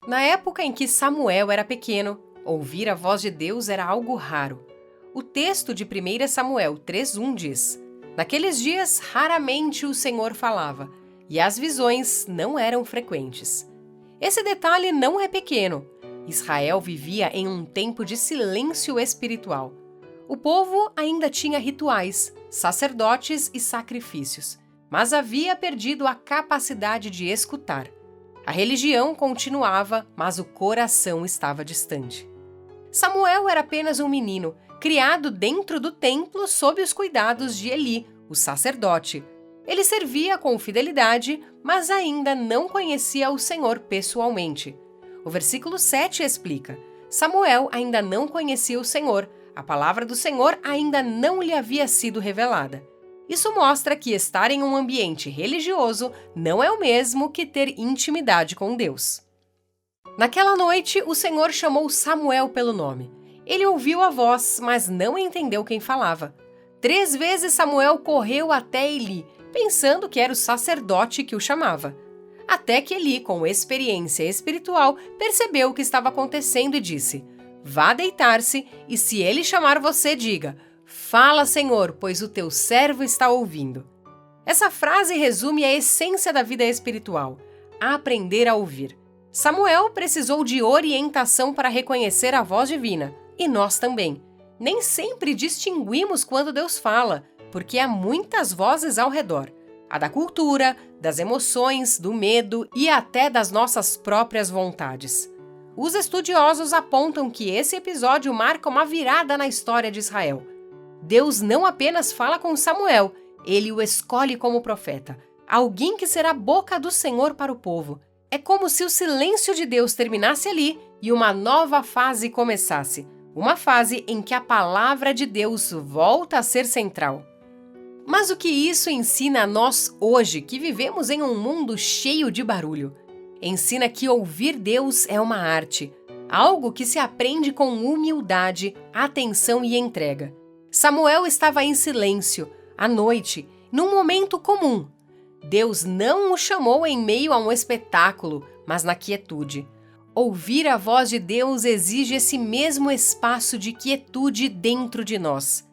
Na época em que Samuel era pequeno, ouvir a voz de Deus era algo raro. O texto de 1 Samuel 3:1 diz: Naqueles dias, raramente o Senhor falava, e as visões não eram frequentes. Esse detalhe não é pequeno. Israel vivia em um tempo de silêncio espiritual. O povo ainda tinha rituais, sacerdotes e sacrifícios, mas havia perdido a capacidade de escutar. A religião continuava, mas o coração estava distante. Samuel era apenas um menino, criado dentro do templo sob os cuidados de Eli, o sacerdote. Ele servia com fidelidade, mas ainda não conhecia o Senhor pessoalmente. O versículo 7 explica: Samuel ainda não conhecia o Senhor, a palavra do Senhor ainda não lhe havia sido revelada. Isso mostra que estar em um ambiente religioso não é o mesmo que ter intimidade com Deus. Naquela noite, o Senhor chamou Samuel pelo nome. Ele ouviu a voz, mas não entendeu quem falava. 3 vezes Samuel correu até Eli, pensando que era o sacerdote que o chamava. Até que Eli, com experiência espiritual, percebeu o que estava acontecendo e disse: Vá deitar-se, e se ele chamar você, diga: Fala, Senhor, pois o teu servo está ouvindo. Essa frase resume a essência da vida espiritual: aprender a ouvir. Samuel precisou de orientação para reconhecer a voz divina, e nós também. Nem sempre distinguimos quando Deus fala, porque há muitas vozes ao redor. A da cultura, das emoções, do medo e até das nossas próprias vontades. Os estudiosos apontam que esse episódio marca uma virada na história de Israel. Deus não apenas fala com Samuel, ele o escolhe como profeta, alguém que será a boca do Senhor para o povo. É como se o silêncio de Deus terminasse ali e uma nova fase começasse. Uma fase em que a palavra de Deus volta a ser central. Mas o que isso ensina a nós hoje, que vivemos em um mundo cheio de barulho? Ensina que ouvir Deus é uma arte, algo que se aprende com humildade, atenção e entrega. Samuel estava em silêncio, à noite, num momento comum. Deus não o chamou em meio a um espetáculo, mas na quietude. Ouvir a voz de Deus exige esse mesmo espaço de quietude dentro de nós.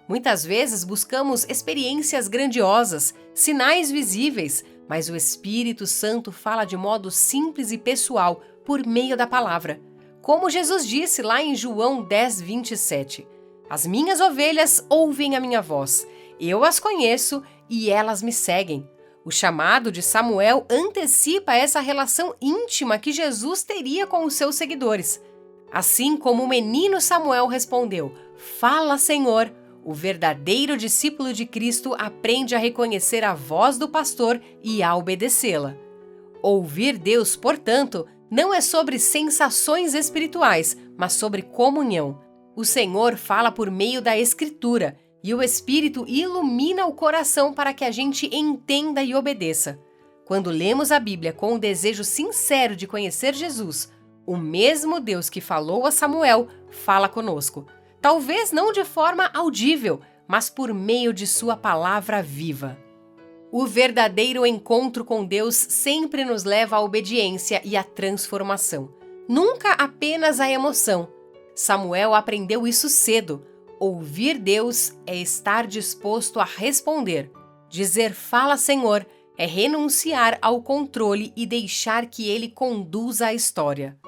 Muitas vezes buscamos experiências grandiosas, sinais visíveis, mas o Espírito Santo fala de modo simples e pessoal por meio da palavra. Como Jesus disse lá em João 10:27, As minhas ovelhas ouvem a minha voz, eu as conheço e elas me seguem. O chamado de Samuel antecipa essa relação íntima que Jesus teria com os seus seguidores. Assim como o menino Samuel respondeu: Fala, Senhor, o verdadeiro discípulo de Cristo aprende a reconhecer a voz do pastor e a obedecê-la. Ouvir Deus, portanto, não é sobre sensações espirituais, mas sobre comunhão. O Senhor fala por meio da Escritura, e o Espírito ilumina o coração para que a gente entenda e obedeça. Quando lemos a Bíblia com o desejo sincero de conhecer Jesus, o mesmo Deus que falou a Samuel fala conosco. Talvez não de forma audível, mas por meio de sua palavra viva. O verdadeiro encontro com Deus sempre nos leva à obediência e à transformação. Nunca apenas à emoção. Samuel aprendeu isso cedo. Ouvir Deus é estar disposto a responder. Dizer fala, Senhor, é renunciar ao controle e deixar que Ele conduza a história.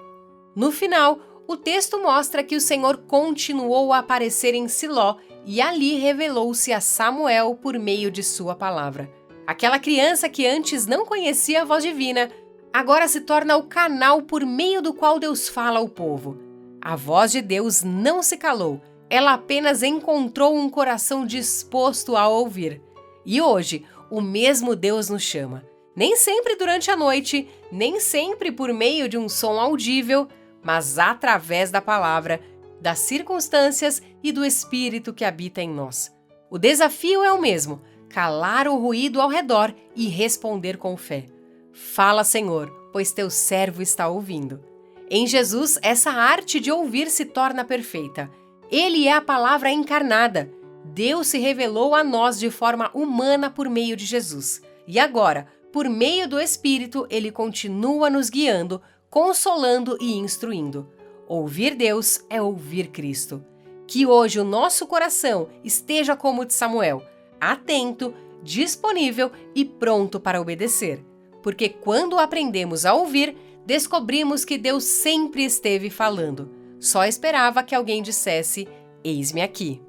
No final, o texto mostra que o Senhor continuou a aparecer em Siló e ali revelou-se a Samuel por meio de sua palavra. Aquela criança que antes não conhecia a voz divina, agora se torna o canal por meio do qual Deus fala ao povo. A voz de Deus não se calou, ela apenas encontrou um coração disposto a ouvir. E hoje, o mesmo Deus nos chama. Nem sempre durante a noite, nem sempre por meio de um som audível, mas através da palavra, das circunstâncias e do Espírito que habita em nós. O desafio é o mesmo: calar o ruído ao redor e responder com fé. Fala, Senhor, pois teu servo está ouvindo. Em Jesus, essa arte de ouvir se torna perfeita. Ele é a palavra encarnada. Deus se revelou a nós de forma humana por meio de Jesus. E agora, por meio do Espírito, Ele continua nos guiando, consolando e instruindo. Ouvir Deus é ouvir Cristo. Que hoje o nosso coração esteja como o de Samuel, atento, disponível e pronto para obedecer. Porque quando aprendemos a ouvir, descobrimos que Deus sempre esteve falando. Só esperava que alguém dissesse: "Eis-me aqui".